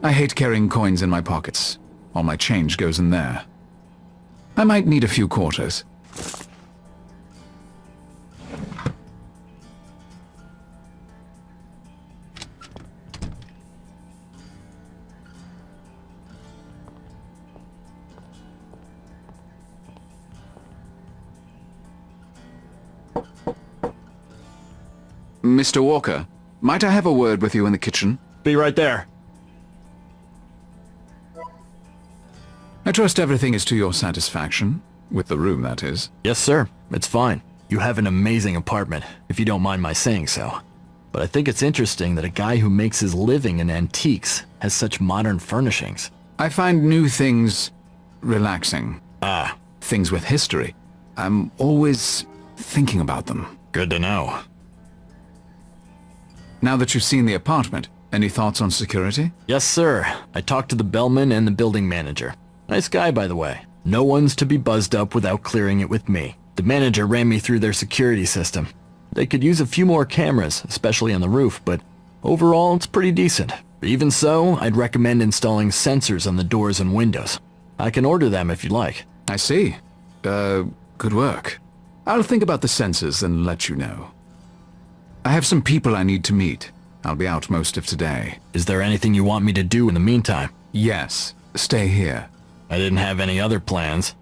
I hate carrying coins in my pockets. All my change goes in there. I might need a few quarters. Mr. Walker, might I have a word with you in the kitchen? Be right there. I trust everything is to your satisfaction. With the room, that is. Yes, sir. It's fine. You have an amazing apartment, if you don't mind my saying so. But I think it's interesting that a guy who makes his living in antiques has such modern furnishings. I find new things relaxing. Ah, Things with history. I'm always thinking about them. good to know. Now that you've seen the apartment, any thoughts on security? Yes, sir. I talked to the bellman and the building manager. Nice guy, by the way. No one's to be buzzed up without clearing it with me. The manager ran me through their security system. They could use a few more cameras, especially on the roof, but overall it's pretty decent. Even so, I'd recommend installing sensors on the doors and windows. I can order them if you'd like. I see. Good work. I'll think about the sensors and let you know. I have some people I need to meet. I'll be out most of today. Is there anything you want me to do in the meantime? Yes, stay here. I didn't have any other plans.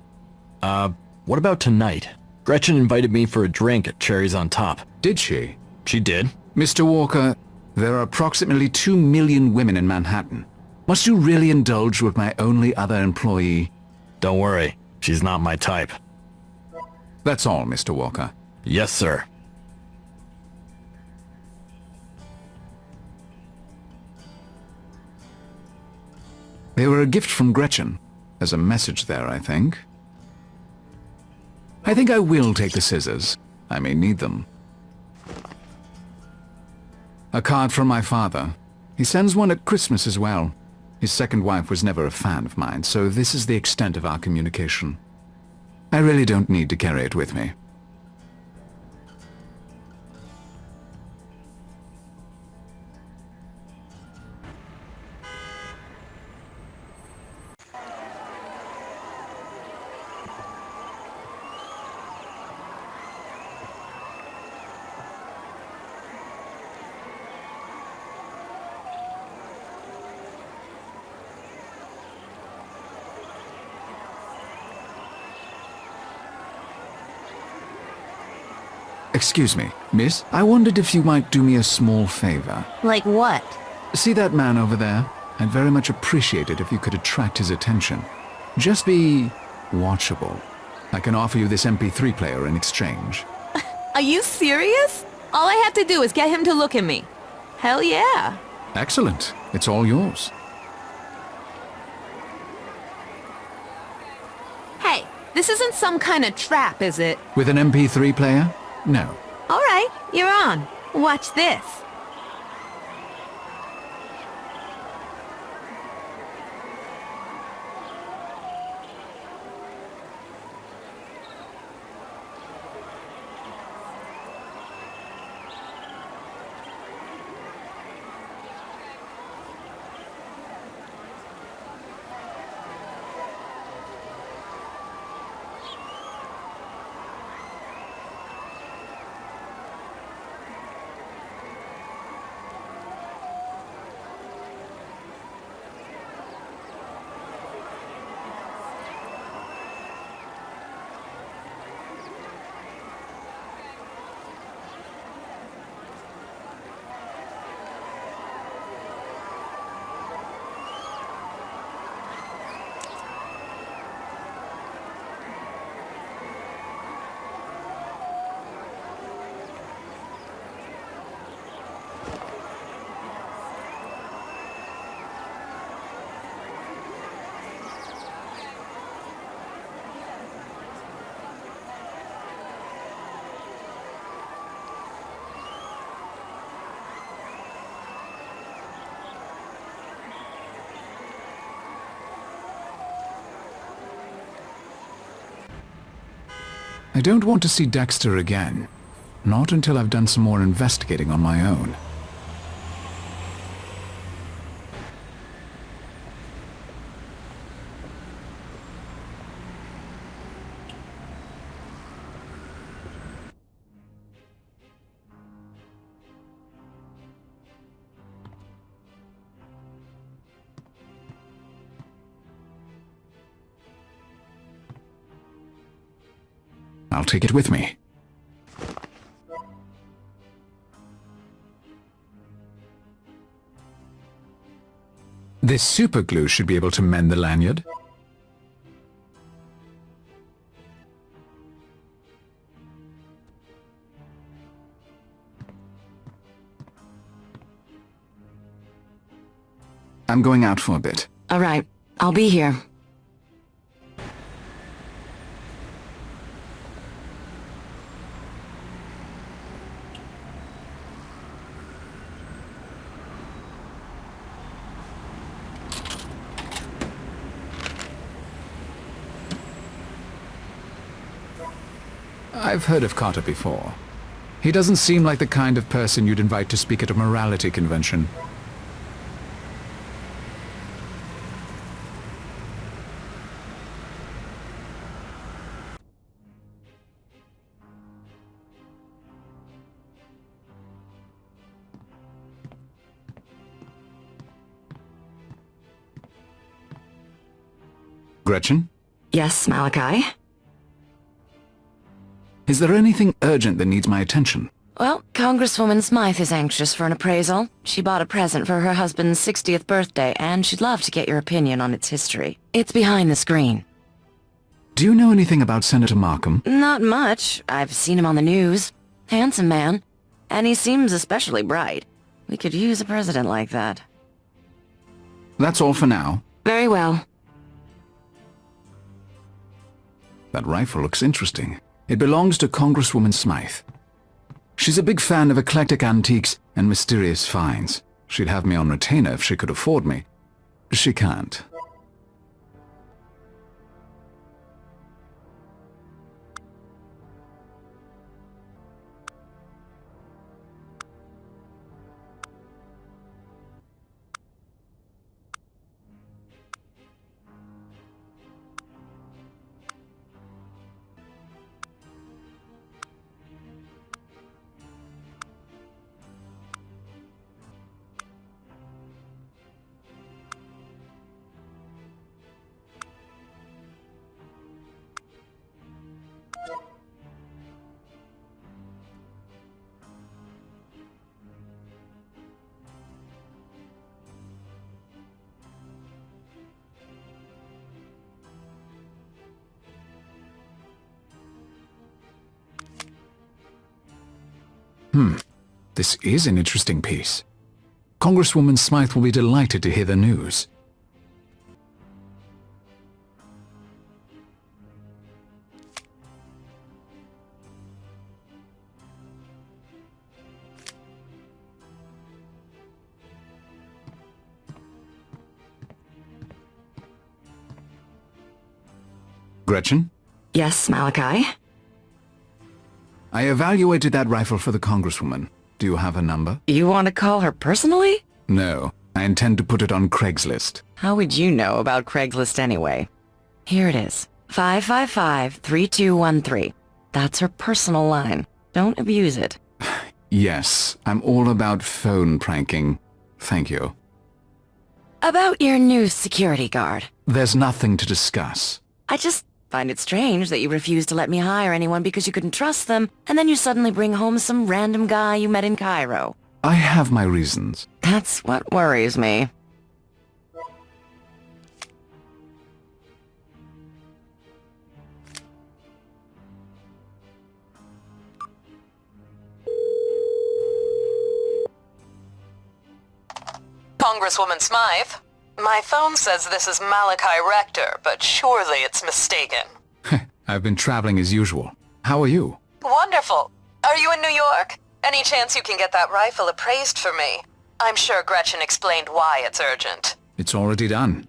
What about tonight? Gretchen invited me for a drink at Cherries on Top. Did she? She did? Mr. Walker, there are approximately 2 million women in Manhattan. Must you really indulge with my only other employee? Don't worry, she's not my type. That's all, Mr. Walker. Yes, sir. They were a gift from Gretchen. There's a message there, I think. I think I will take the scissors. I may need them. A card from my father. He sends one at Christmas as well. His second wife was never a fan of mine, so this is the extent of our communication. I really don't need to carry it with me. Excuse me, miss. I wondered if you might do me a small favor. Like what? See that man over there? I'd very much appreciate it if you could attract his attention. Just be watchable. I can offer you this MP3 player in exchange. Are you serious? All I have to do is get him to look at me. Hell yeah. Excellent. It's all yours. Hey, this isn't some kind of trap, is it? With an MP3 player? No. All right, you're on. Watch this. I don't want to see Dexter again. Not until I've done some more investigating on my own. I'll take it with me. This superglue should be able to mend the lanyard. I'm going out for a bit. All right, I'll be here. I've heard of Carter before. He doesn't seem like the kind of person you'd invite to speak at a morality convention. Gretchen? Yes, Malachi? Is there anything urgent that needs my attention? Well, Congresswoman Smythe is anxious for an appraisal. She bought a present for her husband's 60th birthday, and she'd love to get your opinion on its history. It's behind the screen. Do you know anything about Senator Markham? Not much. I've seen him on the news. Handsome man. And he seems especially bright. We could use a president like that. That's all for now. Very well. That rifle looks interesting. It belongs to Congresswoman Smythe. She's a big fan of eclectic antiques and mysterious finds. She'd have me on retainer if she could afford me. She can't. This is an interesting piece. Congresswoman Smythe will be delighted to hear the news. Gretchen? Yes, Malachi? I evaluated that rifle for the Congresswoman. Do you have a number? You want to call her personally? No. I intend to put it on Craigslist. How would you know about Craigslist anyway? Here it is. 555-3213. That's her personal line. Don't abuse it. Yes, I'm all about phone pranking. Thank you. About your new security guard. There's nothing to discuss. I just find it strange that you refuse to let me hire anyone because you couldn't trust them, and then you suddenly bring home some random guy you met in Cairo. I have my reasons. That's what worries me. Congresswoman Smythe, my phone says this is Malachi Rector, but surely it's mistaken. I've been traveling as usual. How are you? Wonderful. Are you in New York? Any chance you can get that rifle appraised for me? I'm sure Gretchen explained why it's urgent. It's already done.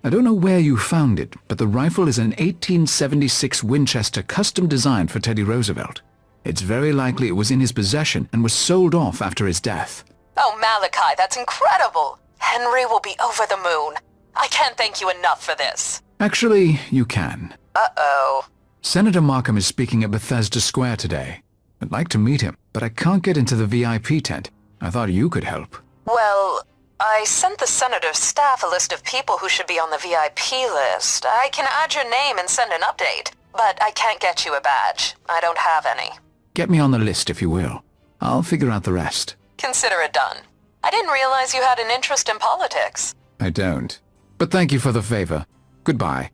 I don't know where you found it, but the rifle is an 1876 Winchester custom designed for Teddy Roosevelt. It's very likely it was in his possession and was sold off after his death. Oh, Malachi, that's incredible. Henry will be over the moon. I can't thank you enough for this. Actually, you can. Uh-oh. Senator Markham is speaking at Bethesda Square today. I'd like to meet him, but I can't get into the VIP tent. I thought you could help. Well, I sent the senator's staff a list of people who should be on the VIP list. I can add your name and send an update. but I can't get you a badge. I don't have any. Get me on the list if you will. I'll figure out the rest. Consider it done. I didn't realize you had an interest in politics. I don't. But thank you for the favor. Goodbye.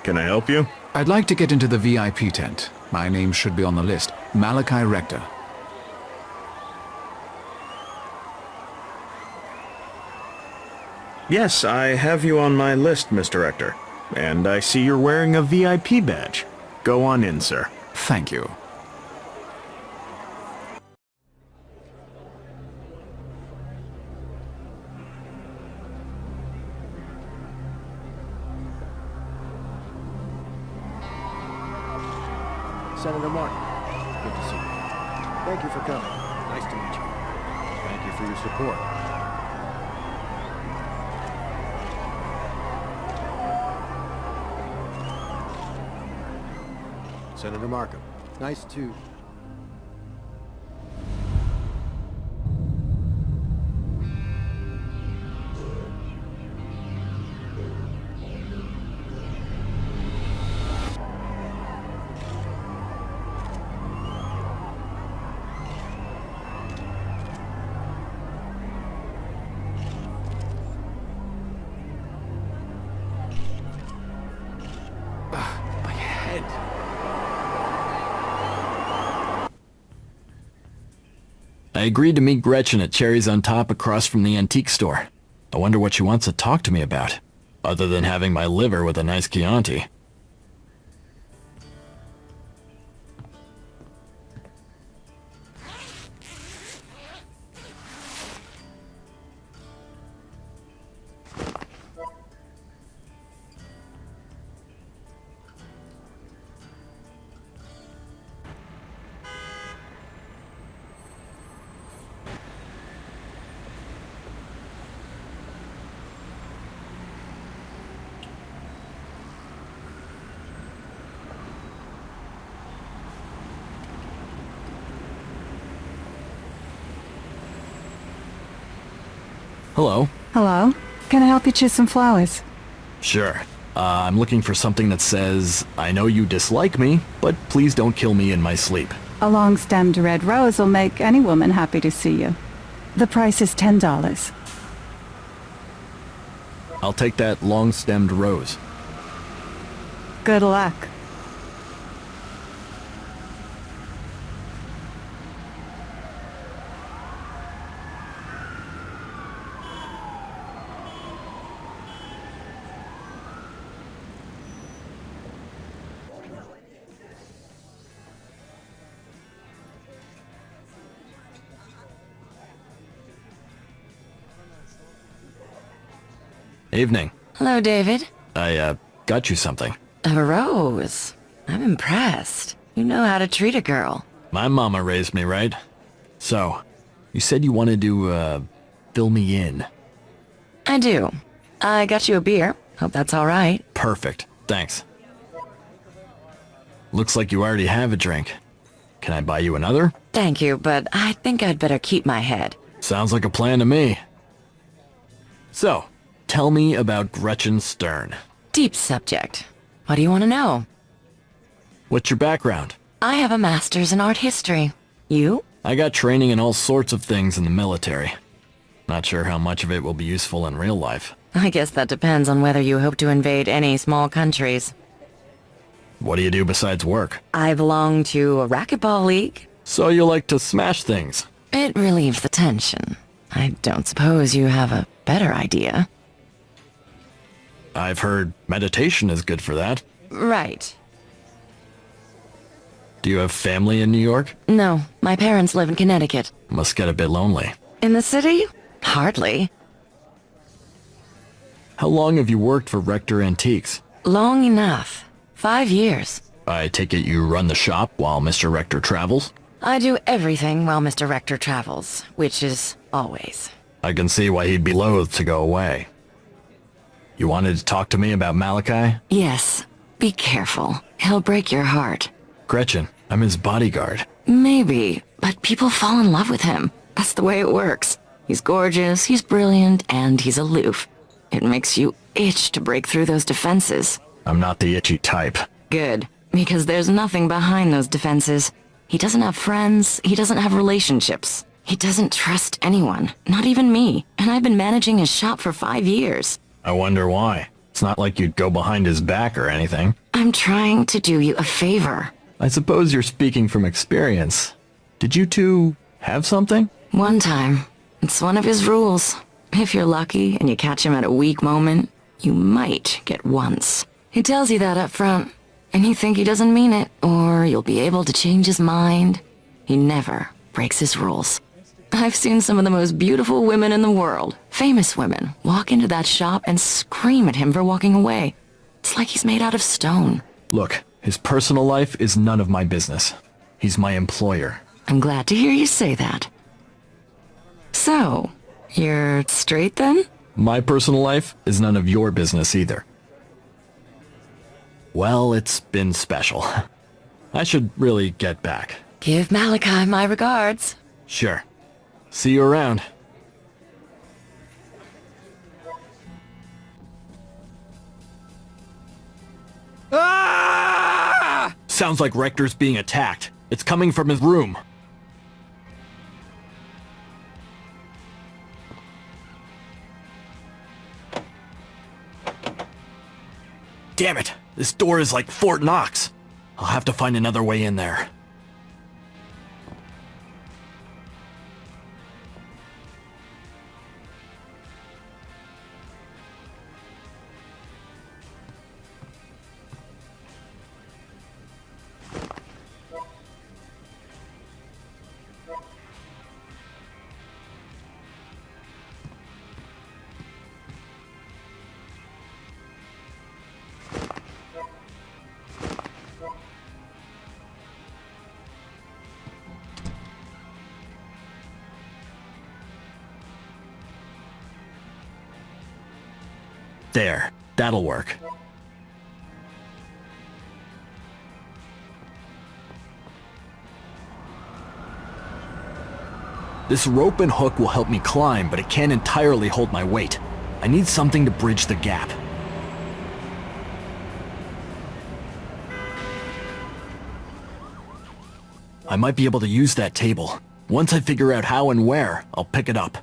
Can I help you? I'd like to get into the VIP tent. My name should be on the list. Malachi Rector. Yes, I have you on my list, Mr. Rector. And I see you're wearing a VIP badge. Go on in, sir. Thank you. Senator Martin, good to see you. Thank you for coming. Nice to meet you. Thank you for your support. Senator Markham, nice to... My head. I agreed to meet Gretchen at Cherries on Top across from the antique store. I wonder what she wants to talk to me about, other than having my liver with a nice Chianti. Hello. Hello? Can I help you choose some flowers? Sure. I'm looking for something that says, I know you dislike me, but please don't kill me in my sleep. A long-stemmed red rose will make any woman happy to see you. The price is $10. I'll take that long-stemmed rose. Good luck. Evening. Hello, David. I, got you something. A rose. I'm impressed. You know how to treat a girl. My mama raised me, right? So, you said you wanted to, fill me in. I do. I got you a beer. Hope that's all right. Perfect. Thanks. Looks like you already have a drink. Can I buy you another? Thank you, but I think I'd better keep my head. Sounds like a plan to me. So, tell me about Gretchen Stern. Deep subject. What do you want to know? What's your background? I have a master's in art history. You? I got training in all sorts of things in the military. Not sure how much of it will be useful in real life. I guess that depends on whether you hope to invade any small countries. What do you do besides work? I belong to a racquetball league. So you like to smash things. It relieves the tension. I don't suppose you have a better idea. I've heard meditation is good for that. Right. Do you have family in New York? No, my parents live in Connecticut. Must get a bit lonely. In the city? Hardly. How long have you worked for Rector Antiques? Long enough. 5 years. I take it you run the shop while Mr. Rector travels? I do everything while Mr. Rector travels, which is always. I can see why he'd be loath to go away. You wanted to talk to me about Malachi? Yes. Be careful. He'll break your heart. Gretchen, I'm his bodyguard. Maybe, but people fall in love with him. That's the way it works. He's gorgeous, he's brilliant, and he's aloof. It makes you itch to break through those defenses. I'm not the itchy type. Good, because there's nothing behind those defenses. He doesn't have friends, he doesn't have relationships. He doesn't trust anyone, not even me, and I've been managing his shop for 5 years. I wonder why. It's not like you'd go behind his back or anything. I'm trying to do you a favor. I suppose you're speaking from experience. Did you two have something? One time. It's one of his rules. If you're lucky and you catch him at a weak moment, you might get once. He tells you that up front, and you think he doesn't mean it, or you'll be able to change his mind. He never breaks his rules. I've seen some of the most beautiful women in the world, famous women, walk into that shop and scream at him for walking away. It's like he's made out of stone. Look, his personal life is none of my business. He's my employer. I'm glad to hear you say that. So, you're straight then? My personal life is none of your business either. Well, it's been special. I should really get back. Give Malachi my regards. Sure. See you around. Ah! Sounds like Rector's being attacked. It's coming from his room. Damn it! This door is like Fort Knox. I'll have to find another way in there. There, that'll work. This rope and hook will help me climb, but it can't entirely hold my weight. I need something to bridge the gap. I might be able to use that table. Once I figure out how and where, I'll pick it up.